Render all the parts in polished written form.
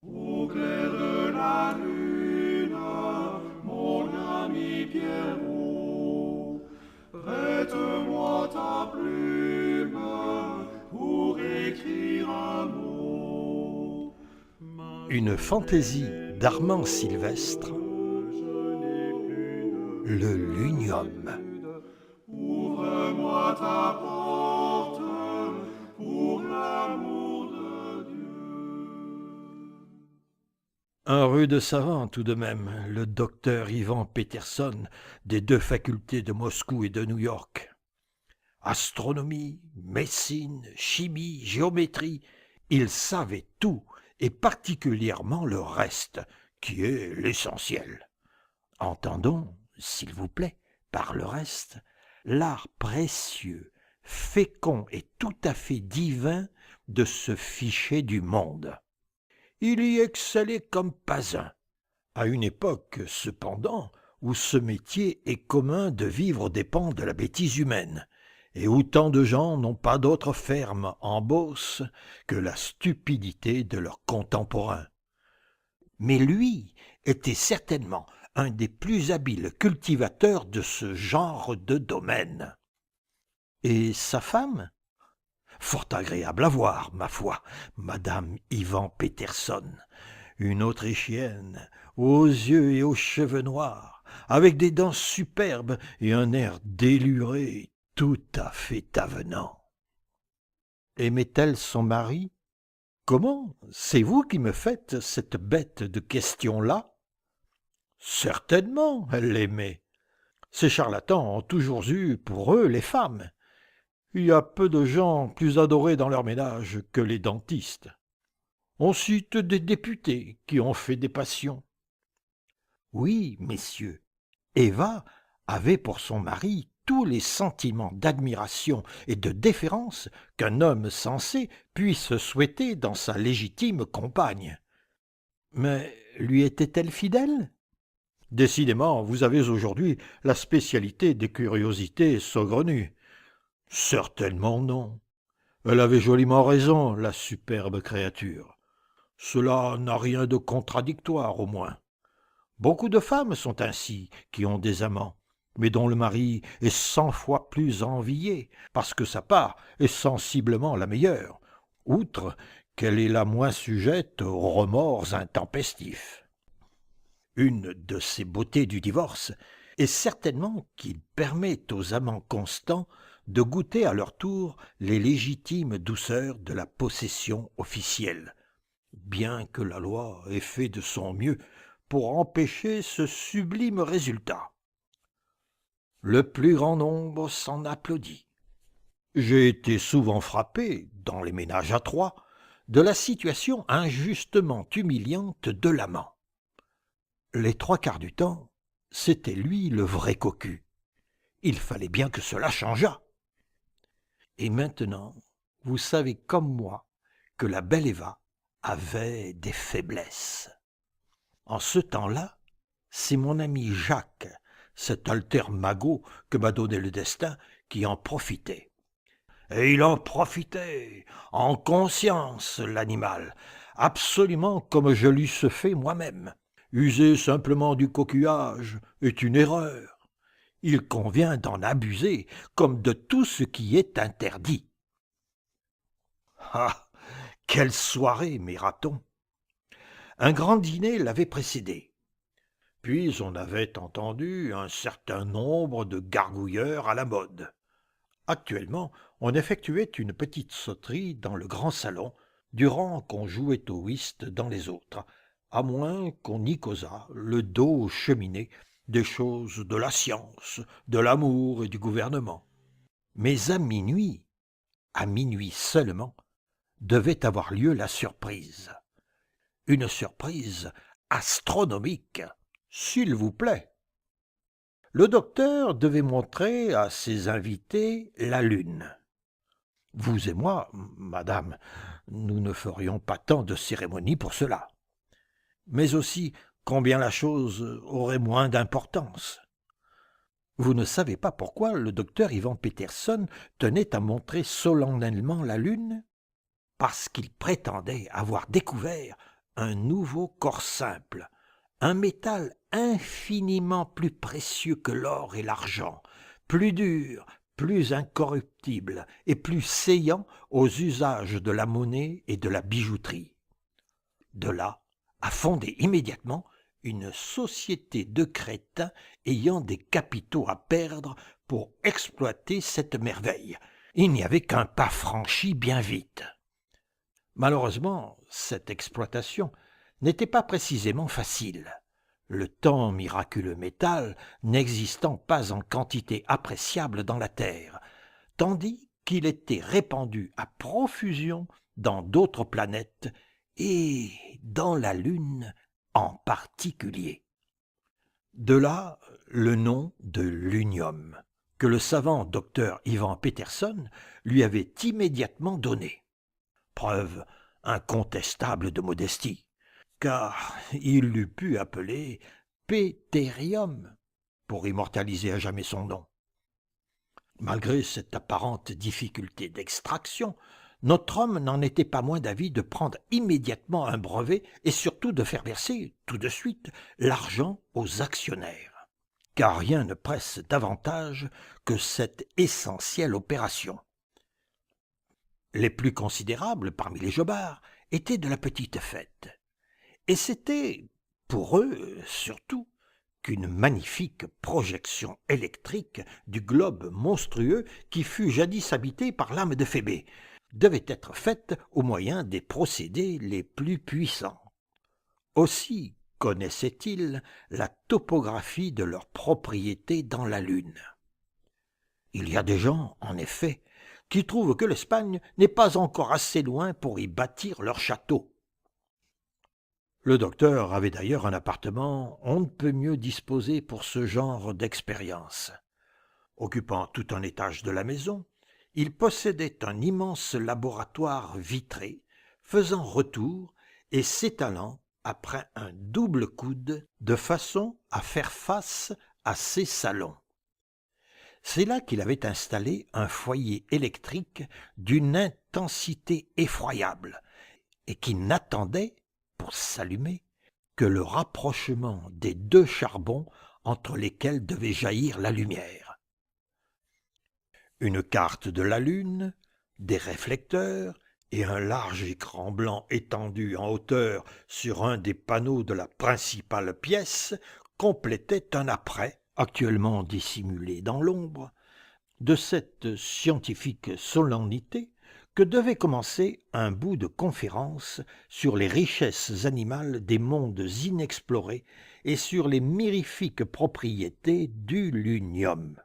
Au clair de la lune, mon ami Pierrot, prête-moi ta plume pour écrire un mot. Une fantaisie d'Armand Sylvestre, Je n'ai plus de le Lunium. Ouvre-moi ta porte pour l'amour de Dieu. Un rude savant tout de même, le docteur Ivan Peterson, des deux facultés de Moscou et de New York. Astronomie, médecine, chimie, géométrie, il savait tout, et particulièrement le reste, qui est l'essentiel. Entendons, s'il vous plaît, par le reste, l'art précieux, fécond et tout à fait divin de se ficher du monde. Il y excellait comme pas un, à une époque, cependant, où ce métier est commun de vivre aux dépens de la bêtise humaine, et où tant de gens n'ont pas d'autre ferme en Beauce que la stupidité de leurs contemporains. Mais lui était certainement un des plus habiles cultivateurs de ce genre de domaine. Et sa femme? Fort agréable à voir, ma foi, madame Ivan Peterson, une Autrichienne, aux yeux et aux cheveux noirs, avec des dents superbes et un air déluré, tout à fait avenant. Aimait-elle son mari? Comment? C'est vous qui me faites cette bête de question-là? Certainement, elle l'aimait. Ces charlatans ont toujours eu pour eux les femmes. Il y a peu de gens plus adorés dans leur ménage que les dentistes. On cite des députés qui ont fait des passions. Oui, messieurs, Eva avait pour son mari tous les sentiments d'admiration et de déférence qu'un homme sensé puisse souhaiter dans sa légitime compagne. Mais lui était-elle fidèle? Décidément, vous avez aujourd'hui la spécialité des curiosités saugrenues. Certainement non. Elle avait joliment raison, la superbe créature. Cela n'a rien de contradictoire, au moins. Beaucoup de femmes sont ainsi, qui ont des amants, mais dont le mari est 100 fois plus envié, parce que sa part est sensiblement la meilleure, outre qu'elle est la moins sujette aux remords intempestifs. Une de ces beautés du divorce est certainement qu'il permet aux amants constants de goûter à leur tour les légitimes douceurs de la possession officielle, bien que la loi ait fait de son mieux pour empêcher ce sublime résultat. Le plus grand nombre s'en applaudit. J'ai été souvent frappé, dans les ménages à trois, de la situation injustement humiliante de l'amant. Les trois quarts du temps, c'était lui le vrai cocu. Il fallait bien que cela changeât. Et maintenant, vous savez comme moi que la belle Eva avait des faiblesses. En ce temps-là, c'est mon ami Jacques, cet alter magot que m'a donné le destin, qui en profitait. Et il en profitait, en conscience, l'animal, absolument comme je l'eusse fait moi-même. User simplement du coquillage est une erreur. Il convient d'en abuser comme de tout ce qui est interdit. Ah, quelle soirée, mes ratons! Un grand dîner l'avait précédé. Puis on avait entendu un certain nombre de gargouilleurs à la mode. Actuellement, on effectuait une petite sauterie dans le grand salon, durant qu'on jouait au whist dans les autres, à moins qu'on y causât, le dos aux cheminées, des choses de la science, de l'amour et du gouvernement. Mais à minuit seulement, devait avoir lieu la surprise. Une surprise astronomique, s'il vous plaît. Le docteur devait montrer à ses invités la lune. Vous et moi, madame, nous ne ferions pas tant de cérémonie pour cela. Mais aussi combien la chose aurait moins d'importance. Vous ne savez pas pourquoi le docteur Ivan Peterson tenait à montrer solennellement la Lune? Parce qu'il prétendait avoir découvert un nouveau corps simple, un métal infiniment plus précieux que l'or et l'argent, plus dur, plus incorruptible et plus séant aux usages de la monnaie et de la bijouterie. De là à fonder immédiatement une société de crétins ayant des capitaux à perdre pour exploiter cette merveille. Il n'y avait qu'un pas franchi bien vite. Malheureusement, cette exploitation n'était pas précisément facile, le tant miraculeux métal n'existant pas en quantité appréciable dans la Terre, tandis qu'il était répandu à profusion dans d'autres planètes et dans la Lune en particulier. De là le nom de l'unium, que le savant docteur Ivan Peterson lui avait immédiatement donné. Preuve incontestable de modestie, car il l'eût pu appeler Péterium pour immortaliser à jamais son nom. Malgré cette apparente difficulté d'extraction, notre homme n'en était pas moins d'avis de prendre immédiatement un brevet et surtout de faire verser, tout de suite, l'argent aux actionnaires. Car rien ne presse davantage que cette essentielle opération. Les plus considérables parmi les jobards étaient de la petite fête. Et c'était, pour eux surtout, qu'une magnifique projection électrique du globe monstrueux qui fut jadis habité par l'âme de Phébé devait être faite au moyen des procédés les plus puissants. Aussi connaissaient-ils la topographie de leurs propriétés dans la Lune. Il y a des gens, en effet, qui trouvent que l'Espagne n'est pas encore assez loin pour y bâtir leur château. Le docteur avait d'ailleurs un appartement on ne peut mieux disposé pour ce genre d'expérience. Occupant tout un étage de la maison, il possédait un immense laboratoire vitré, faisant retour et s'étalant après un double coude de façon à faire face à ses salons. C'est là qu'il avait installé un foyer électrique d'une intensité effroyable et qui n'attendait, pour s'allumer, que le rapprochement des deux charbons entre lesquels devait jaillir la lumière. Une carte de la Lune, des réflecteurs et un large écran blanc étendu en hauteur sur un des panneaux de la principale pièce complétaient un après, actuellement dissimulé dans l'ombre, de cette scientifique solennité que devait commencer un bout de conférence sur les richesses animales des mondes inexplorés et sur les mirifiques propriétés du lunium.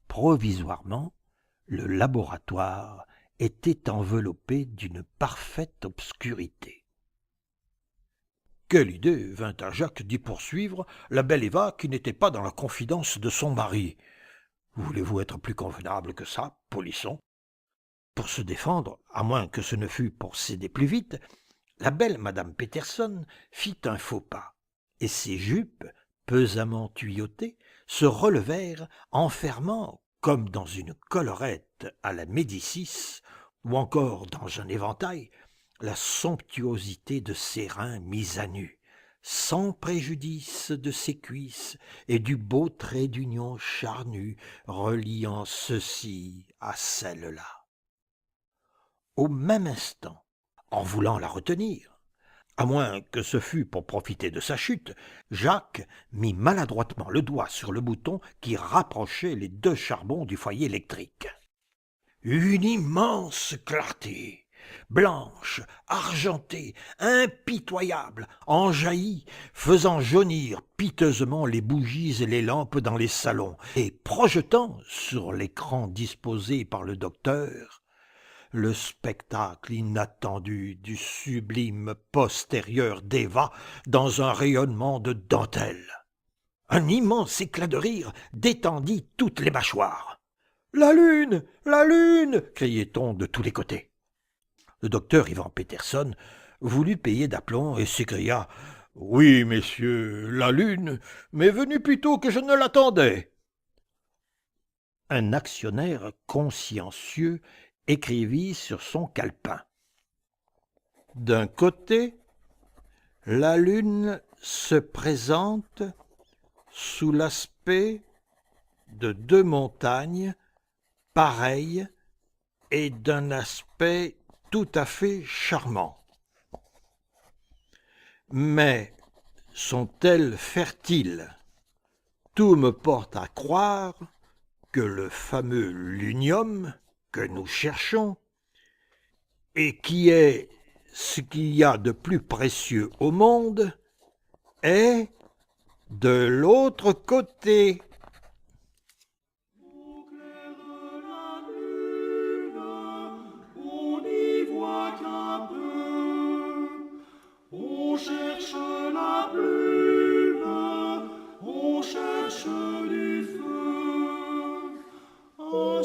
Provisoirement, le laboratoire était enveloppé d'une parfaite obscurité. Quelle idée vint à Jacques d'y poursuivre la belle Eva qui n'était pas dans la confidence de son mari. Voulez-vous être plus convenable que ça, polisson? Pour se défendre, à moins que ce ne fût pour céder plus vite, la belle madame Peterson fit un faux pas, et ses jupes, pesamment tuyautées, se relevèrent, enfermant, comme dans une collerette à la Médicis, ou encore dans un éventail, la somptuosité de ses reins mis à nu, sans préjudice de ses cuisses et du beau trait d'union charnu reliant ceci à celle-là. Au même instant, en voulant la retenir, à moins que ce fût pour profiter de sa chute, Jacques mit maladroitement le doigt sur le bouton qui rapprochait les deux charbons du foyer électrique. Une immense clarté, blanche, argentée, impitoyable, en jaillit, faisant jaunir piteusement les bougies et les lampes dans les salons, et projetant sur l'écran disposé par le docteur le spectacle inattendu du sublime postérieur d'Eva dans un rayonnement de dentelle. Un immense éclat de rire détendit toutes les mâchoires. « La lune! La lune !» criait-on de tous les côtés. Le docteur Ivan Peterson voulut payer d'aplomb et s'écria « Oui, messieurs, la lune m'est venue plus tôt que je ne l'attendais. » Un actionnaire consciencieux écrivit sur son calepin. D'un côté, la lune se présente sous l'aspect de deux montagnes pareilles et d'un aspect tout à fait charmant. Mais sont-elles fertiles? Tout me porte à croire que le fameux lunium que nous cherchons, et qui est ce qu'il y a de plus précieux au monde, est de l'autre côté. Au clair de la lune, on n'y voit qu'un peu. On cherche la plume, on cherche du feu. Un